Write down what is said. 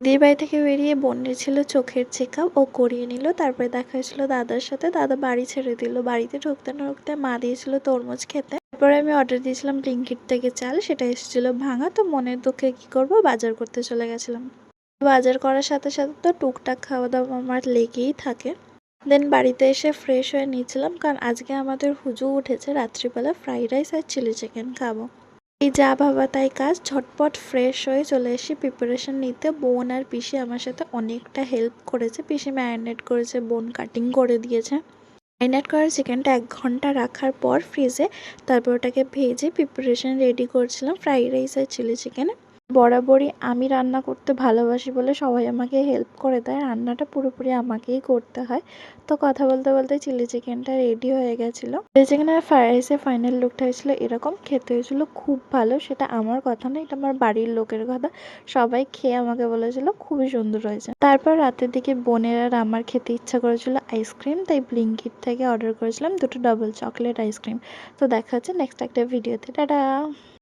দিদির বাড়ি থেকে বেরিয়ে বোনের ছিল চোখের চেকআপ, ও করিয়ে নিল। তারপরে দেখা হয়েছিল দাদার সাথে, দাদা বাড়ি ছেড়ে দিল। বাড়িতে ঢুকতে না ঢুকতে মা দিয়েছিল তরমুজ খেতে। তারপরে আমি অর্ডার দিয়েছিলাম ব্লিঙ্কিট থেকে চাল, সেটা এসেছিল ভাঙা। তো মনের দুঃখে কি করব, বাজার করতে চলে গেছিলাম। বাজার করার সাথে সাথে তো টুকটাক খাওয়া দাওয়া আমার লেগেই থাকে। দেন বাড়িতে এসে ফ্রেশ হয়ে নিয়েছিলাম, কারণ আজকে আমাদের হুজু উঠেছে রাত্রিবেলা ফ্রাইড রাইস আর চিলি চিকেন খাবো। এই যা ভাবা তাই কাজ, ঝটপট ফ্রেশ হয়ে চলে এসেছি প্রিপারেশন নিতে। বোন আর পিসি আমার সাথে অনেকটা হেল্প করেছে। পিসি ম্যারিনেট করেছে, বোন কাটিং করে দিয়েছে। ম্যারিনেট করা চিকেনটা 1 ঘন্টা রাখার পর ফ্রিজে, তারপর ওটাকে ভেজে প্রিপারেশন রেডি করছিলাম ফ্রাইড রাইস আর চিলি চিকেনে। বরাবরই আমি রান্না করতে ভালোবাসি বলে সবাই আমাকে হেল্প করে দেয়, রান্নাটা পুরোপুরি আমাকেই করতে হয়। তো কথা বলতে বলতে চিলি চিকেনটা রেডি হয়ে গেছিলো। চিলি চিকেন আর ফ্রাইড রাইসের ফাইনাল লুকটা হয়েছিল এরকম, খেতে হয়েছিল খুব ভালো। সেটা আমার কথা না, এটা আমার বাড়ির লোকের কথা। সবাই খেয়ে আমাকে বলেছিল খুবই সুন্দর হয়েছে। তারপর রাতের দিকে বোনের আর আমার খেতে ইচ্ছা করেছিল আইসক্রিম, তাই ব্লিঙ্কিট থেকে অর্ডার করেছিলাম 2টো ডাবল চকলেট আইসক্রিম। তো দেখা হচ্ছে নেক্সট একটা ভিডিওতে। টাটা।